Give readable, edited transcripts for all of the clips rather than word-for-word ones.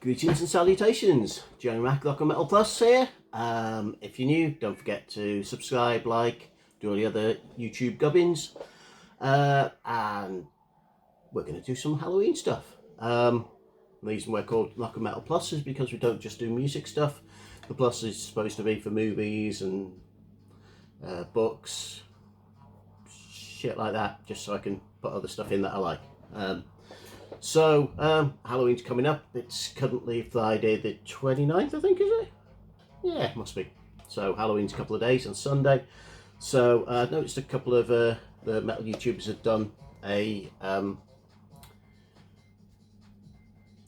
Greetings and salutations, Johnny Macklock on Metal Plus here. If you're new, don't forget to subscribe, like, do all the other YouTube gubbins. And we're going to do some Halloween stuff. The reason we're called Lock and Metal Plus is because we don't just do music stuff. The plus is supposed to be for movies and books, shit like that, just so I can put other stuff in that I like. Halloween's coming up. It's currently Friday the 29th, I think, is it? Yeah, it must be. So Halloween's a couple of days on Sunday. So I noticed a couple of the metal YouTubers had done a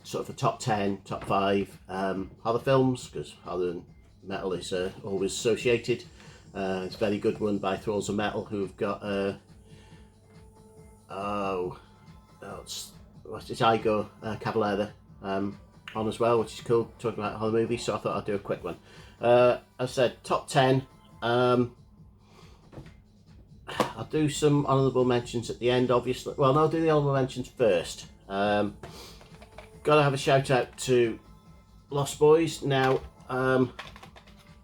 sort of a top 10, top 5 horror films, because horror and metal is always associated. It's a very good one by Thralls of Metal, who've got it's Igor Cavalera on as well, which is cool, talking about horror movies, so I thought I'd do a quick one. As I said, top 10. I'll do some honourable mentions at the end, obviously. Well, no, I'll do the honourable mentions first. Gotta have a shout out to Lost Boys. Now,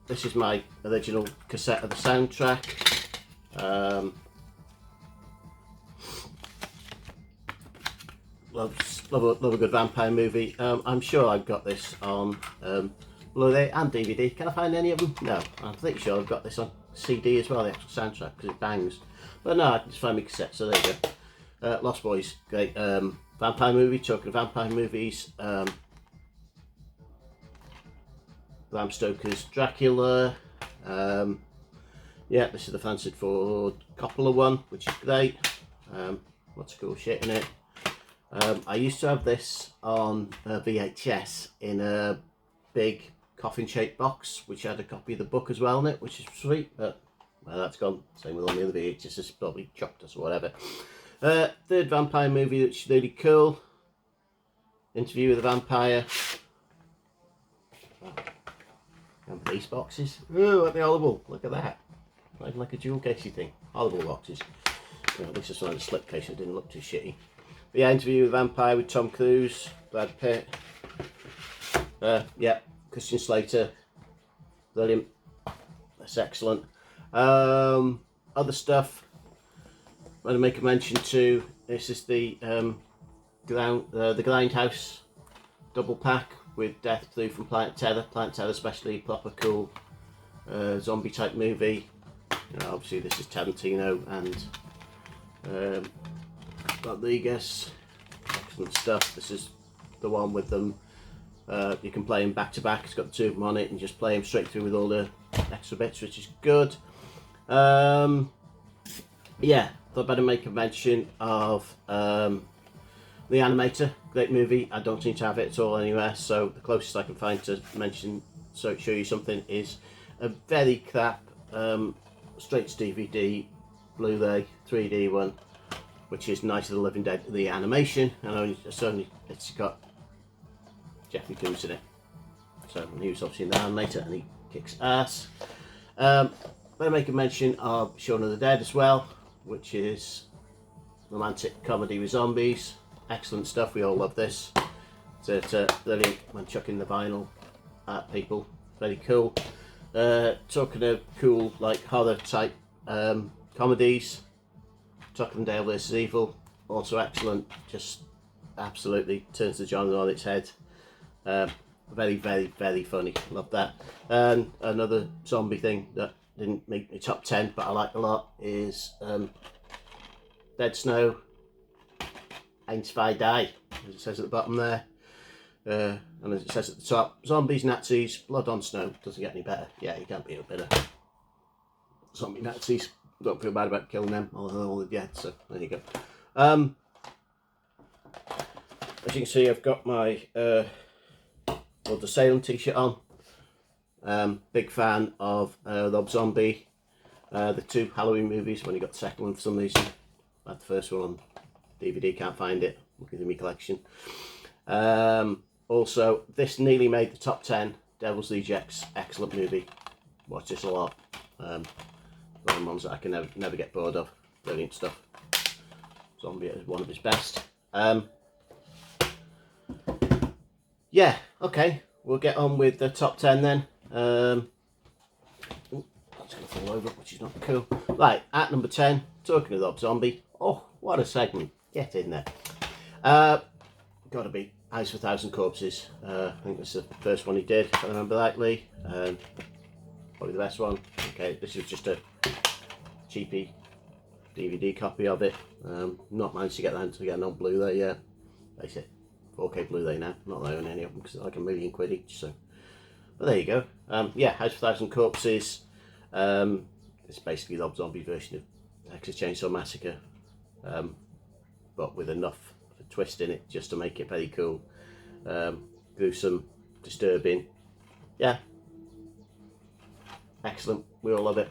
this is my original cassette of the soundtrack. Love a good vampire movie. I'm sure I've got this on Blu Ray and DVD. Can I find any of them? No, I'm pretty sure I've got this on CD as well, the actual soundtrack, because it bangs. But no, I can just find my cassette, so there you go. Lost Boys, great vampire movie. Talking of vampire movies, Bram Stoker's Dracula. Yeah, this is the Francis Ford Coppola one, which is great. Lots of cool shit in it. I used to have this on VHS in a big coffin-shaped box, which had a copy of the book as well in it, which is sweet, but well, that's gone. Same with all the other VHS, it's probably chopped us or whatever. Third vampire movie that's really cool. Interview with a Vampire. Oh. And police boxes. Oh, aren't they horrible? Look at that. Not even like a jewel casey thing. Horrible boxes. Well, at least it's not a slipcase, it didn't look too shitty. But yeah, Interview with a Vampire with Tom Cruise, Brad Pitt. Yeah, Christian Slater. Brilliant. That's excellent. Other stuff I'm going to make a mention to. This is the Grindhouse double pack with Death 2 from Planet Terror. Planet Terror especially, proper cool zombie type movie. You know, obviously this is Tarantino and Rodriguez. Excellent stuff. This is the one with them. You can play them back to back. It's got the two of them on it and just play them straight through with all the extra bits, which is good. Yeah, thought I'd better make a mention of The Animator. Great movie. I don't seem to have it at all anywhere, so the closest I can find to mention, so show you something, is a very crap straight to DVD Blu Ray 3D one, which is Night of the Living Dead, the animation, and it's got Jeffrey Combs in it. So he was obviously in the animator and he kicks ass. Better make a mention of Shaun of the Dead as well, which is romantic comedy with zombies. Excellent stuff, we all love this. It's brilliant when chucking the vinyl at people, very cool. Talking of cool, like horror type comedies, Tucker vs Evil, also excellent, just absolutely turns the genre on its head. Very, very, very funny, love that. And another zombie thing that didn't make my top 10 but I like a lot is Dead Snow, Ain't If I Die, as it says at the bottom there. And as it says at the top, zombies, Nazis, blood on snow. Doesn't get any better. Yeah, you can't be a better. Zombie Nazis, don't feel bad about killing them, although they're all dead, so there you go. As you can see, I've got my Lord of Salem t-shirt on. Big fan of Rob Zombie. The two Halloween movies, when he got the second one for some reason. I had the first one on DVD, can't find it, looking through my collection. Also, this nearly made the top 10, Devil's Rejects, excellent movie. Watch this a lot. One of the ones that I can never get bored of. Brilliant stuff. Zombie is one of his best. Yeah, Okay, we'll get on with the top 10 then. That's going to fall over, which is not cool. Right, at number 10, talking of Rob Zombie. Oh, what a segment. Get in there. Gotta be Eyes for a Thousand Corpses. I think that's the first one he did, if I remember rightly. Probably the best one. Okay, this is just a cheapy DVD copy of it. Not managed to get that to get on Blu Ray yet. Basically, 4K Blu Ray now. Not that I own any of them because they're like £1,000,000 each. So, but there you go. Yeah, House for a Thousand Corpses. It's basically the Rob Zombie version of Texas Chainsaw Massacre, but with enough of a twist in it just to make it very cool. Gruesome, disturbing. Yeah, excellent. We all love it.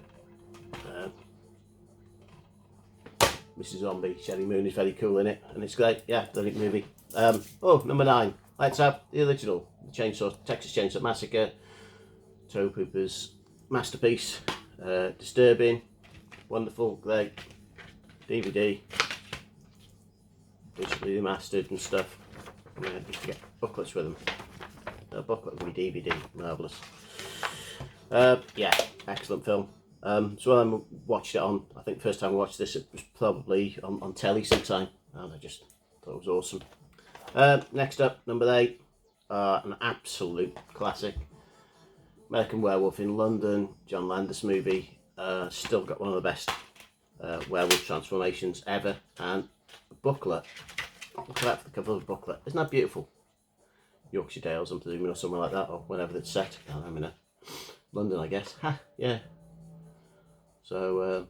Mrs. Zombie, Shelley Moon is very cool in it, and it's great. Yeah, brilliant movie. Oh, number 9. Let's have the original, Texas Chainsaw Massacre. Tobe Hooper's masterpiece. Disturbing, wonderful, great. DVD, digitally remastered and stuff. I mean, I used to get booklets with them. A booklet with DVD, marvellous. Yeah, excellent film. So when I watched it on, I think the first time I watched this, it was probably on telly sometime, and I just thought it was awesome. Next up, number 8, an absolute classic. American Werewolf in London, John Landis movie. Still got one of the best werewolf transformations ever. And the booklet, look at that for the cover of the booklet. Isn't that beautiful? Yorkshire Dales, I'm presuming, or somewhere like that, or whenever it's set. I can't remember now. London, I guess. Ha, yeah. So,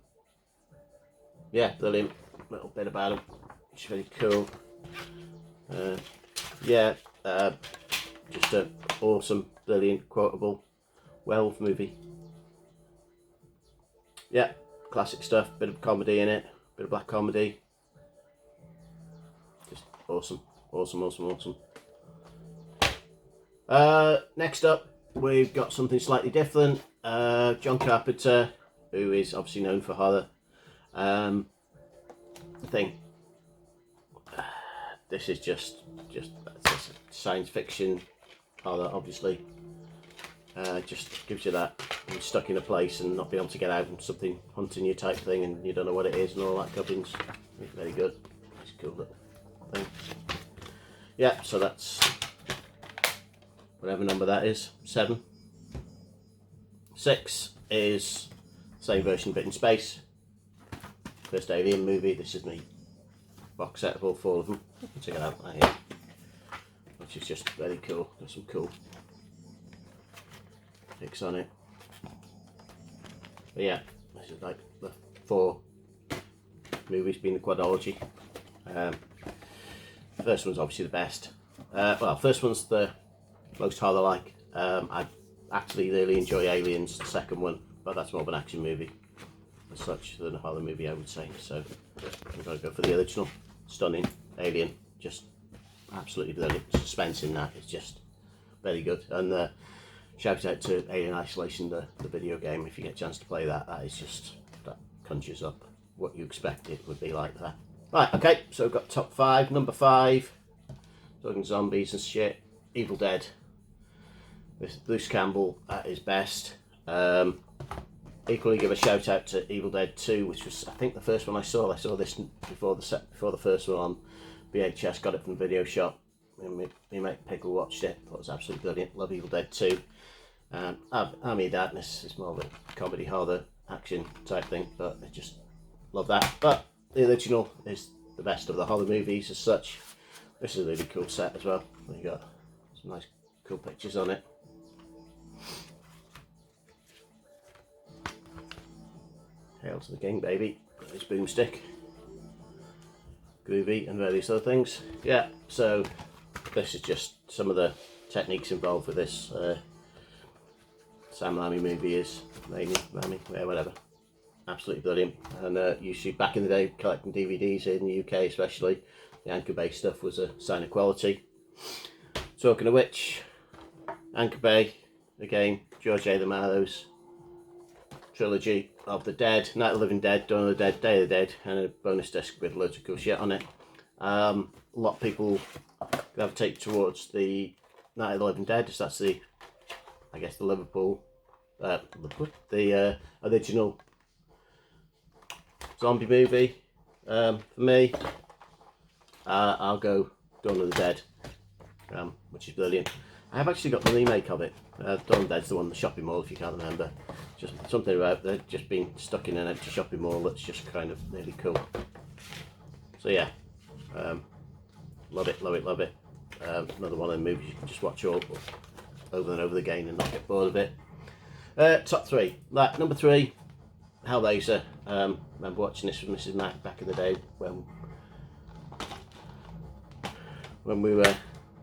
yeah, brilliant. Little bit about him. It's very cool. Yeah, just an awesome, brilliant, quotable werewolf movie. Yeah, classic stuff. Bit of comedy in it. Bit of black comedy. Just awesome. Awesome, awesome, awesome. Next up, we've got something slightly different. John Carpenter, who is obviously known for horror. I think this is just science fiction horror, obviously. Just gives you that you're stuck in a place and not being able to get out and something hunting you type thing, and you don't know what it is and all that gubbins. Very good. It's a cool little thing. Yeah, so that's whatever number that is. 7. 6 is same version but in space. First Alien movie. This is the box set of all 4 of them. Check it out right here, which is just very cool. Got some cool pics on it. But yeah, this is like the 4 movies being the quadology. First one's obviously the best. Well, first one's the most horror-like. I actually really enjoy Aliens, the second one, but that's more of an action movie as such than a horror movie, I would say. So I'm going to go for the original. Stunning Alien, just absolutely brilliant. Suspense in that is just very good. And shout out to Alien Isolation, the video game. If you get a chance to play that, that is just, that conjures up what you expect it would be like that. Right, okay, so we've got top 5. Number 5, talking zombies and shit, Evil Dead. With Bruce Campbell at his best. Equally give a shout out to Evil Dead 2, which was, I think, the first one I saw. I saw this before the first one on VHS, got it from the video shop. Me mate Pickle watched it, thought it was absolutely brilliant. Love Evil Dead 2. Army of Darkness is more of a comedy, horror, action type thing, but I just love that. But the original is the best of the horror movies as such. This is a really cool set as well. You got some nice cool pictures on it. Hail to the King, baby. Got his boomstick. Groovy and various other things. Yeah, so this is just some of the techniques involved with this. Sam Raimi movie is Raimi, yeah, whatever. Absolutely brilliant. And usually back in the day, collecting DVDs in the UK especially, the Anchor Bay stuff was a sign of quality. Talking of which, Anchor Bay, again, George A. Romero's trilogy of the Dead, Night of the Living Dead, Dawn of the Dead, Day of the Dead, and a bonus disc with loads of cool shit on it. A lot of people gravitate towards the Night of the Living Dead. So that's the, I guess, the Liverpool, the original zombie movie. For me, I'll go Dawn of the Dead, which is brilliant. I have actually got the remake of it. Dawn of the Dead's the one in the shopping mall, if you can't remember. Just something about they've just been stuck in an empty shopping mall that's just kind of really cool. So yeah, love it, love it, love it. Another one of the movies you can just watch all over and over again and not get bored of it. Top 3. Like, number 3, Hellraiser. Remember watching this with Mrs. Mac back in the day when we were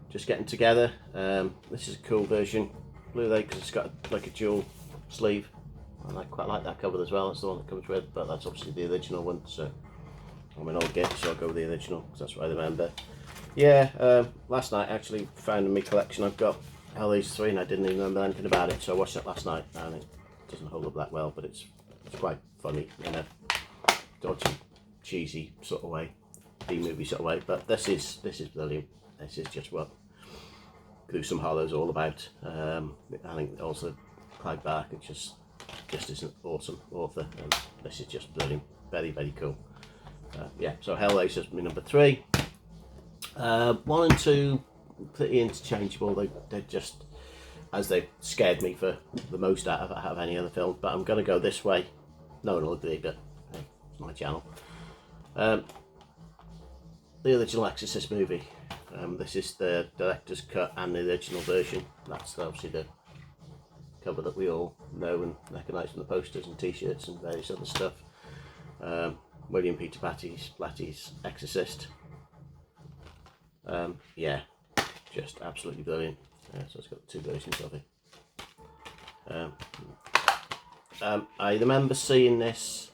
just getting together. This is a cool version, Blu Ray, because it's got like a dual sleeve. I quite like that cover as well. That's the one that comes with, but that's obviously the original one. So I'm an old git, so I'll go with the original because that's what I remember. Yeah, last night I actually found in my collection I've got Hellraiser 3 and I didn't even remember anything about it, so I watched it last night and it doesn't hold up that well, but it's quite funny in a dodgy, cheesy sort of way, B-movie sort of way. But this is brilliant. This is just what gruesome horror's all about. I think also Clive Barker just is an awesome author, and this is just brilliant. Very, very cool. Yeah, so Hellraiser's my number 3. 1 and 2 pretty interchangeable. They're just, as they've scared me for the most out of any other film. But I'm going to go this way. No one will agree, but hey, it's my channel. The original Exorcist movie. This is the director's cut and the original version. That's obviously the cover that we all know and recognise from the posters and t-shirts and various other stuff. William Peter Blatty's Exorcist. Yeah, just absolutely brilliant. So it's got 2 versions of it. I remember seeing this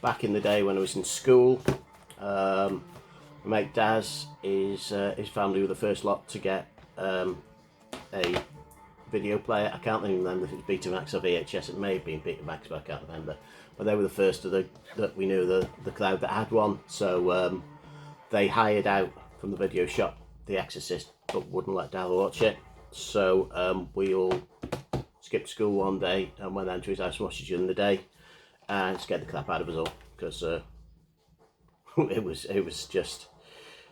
back in the day when I was in school. My mate Daz, his family were the first lot to get a video player. I can't even remember if it was Betamax or VHS. It may have been Betamax, but I can't remember. But they were the first that we knew, the crowd that had one. So they hired out from the video shop The Exorcist, but wouldn't let Dad watch it. So we all skipped school one day and went down to his house and watched it during the day, and scared the crap out of us all because it was just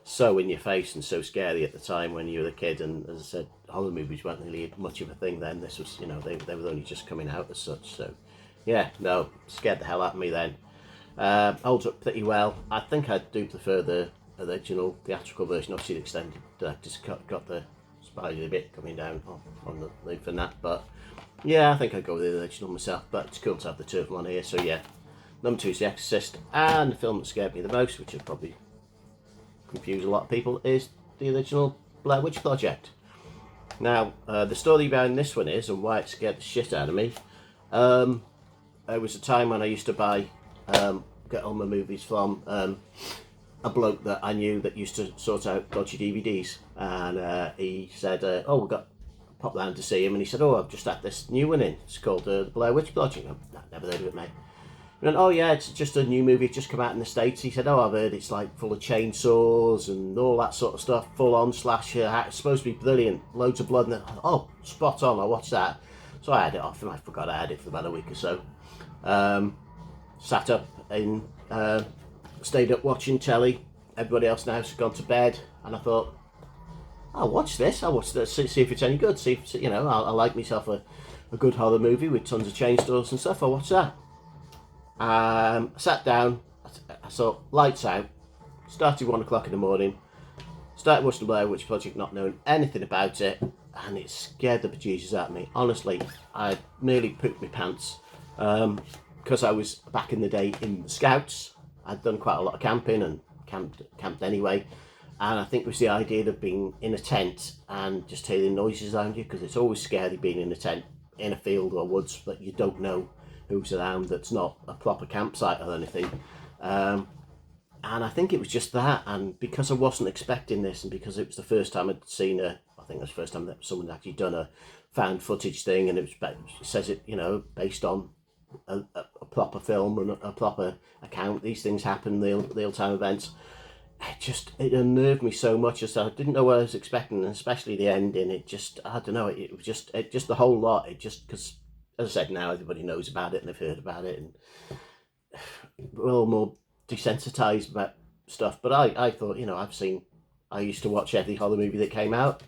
so in your face and so scary at the time when you were a kid. And as I said, horror movies weren't really much of a thing then. This was, you know, they were only just coming out as such. So yeah, no, scared the hell out of me then. Holds up pretty well. I think I do prefer the original theatrical version. Obviously the extended director's cut got the spider bit coming down on the roof and that, but yeah, I think I'd go with the original myself. But it's cool to have the 2 of them on here. So yeah, number 2 is The Exorcist, and the film that scared me the most, which would probably confuse a lot of people, is the original Blair Witch Project. Now the story behind this one is, and why it scared the shit out of me, there was a time when I used to buy get all my movies from a bloke that I knew that used to sort out dodgy DVDs, and he said, oh, we've got pop round to see him, and he said, oh, I've just had this new one in, it's called the Blair Witch Project. I've never heard of it, mate. He went, oh yeah, it's just a new movie, it's just come out in the States. He said, oh, I've heard it's like full of chainsaws and all that sort of stuff, full on slasher, it's supposed to be brilliant, loads of blood, and oh, spot on, I'll watch that. So I had it off, and I forgot I had it for about a week or so. Sat up in stayed up watching telly. Everybody else in the house had gone to bed, and I thought, I'll watch this, see if it's any good, see if, you know, I like myself a good horror movie with tons of chainsaws and stuff. I'll watch that. I sat down, I saw lights out, started 1 o'clock in the morning, started watching the Blair Witch Project not knowing anything about it, and it scared the bejesus out of me. Honestly, I nearly pooped my pants, because I was back in the day in the Scouts. I'd done quite a lot of camping and camped anyway, and I think it was the idea of being in a tent and just hearing noises around you, because it's always scary being in a tent in a field or woods that you don't know who's around, that's not a proper campsite or anything. And I think it was just that, and because I wasn't expecting this, and because it was the first time I'd seen I think it was the first time that someone had actually done a found footage thing, and it says it, you know, based on a proper film and a proper account. These things happen, real time events. it unnerved me so much. I didn't know what I was expecting, and especially the ending. It just, I don't know, it was just, the whole lot. It just, because, as I said, now everybody knows about it and they've heard about it, and we're all more desensitized about stuff. But I thought, I used to watch every horror movie that came out,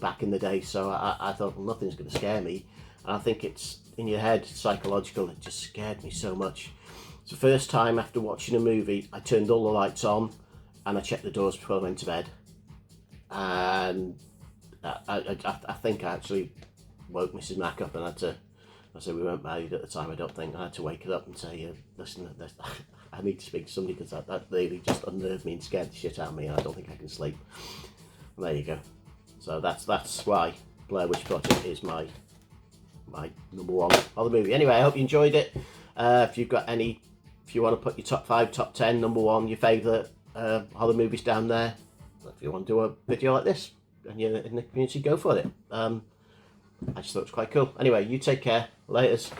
back in the day. So I thought, well, nothing's going to scare me. And I think it's in your head, psychological. It just scared me so much. It's the first time after watching a movie, I turned all the lights on and I checked the doors before I went to bed. And I think I actually woke Mrs. Mack up, and I said we weren't married at the time, I don't think. I had to wake her up and say, listen, I need to speak to somebody, because that really just unnerved me and scared the shit out of me, and I don't think I can sleep. And there you go. So that's why Blair Witch Project is my number one horror movie. Anyway, I hope you enjoyed it. If you want to put your top 5, top 10, number 1, your favourite horror movies down there, if you want to do a video like this and you're in the community, go for it. I just thought it was quite cool. Anyway, you take care. Laters.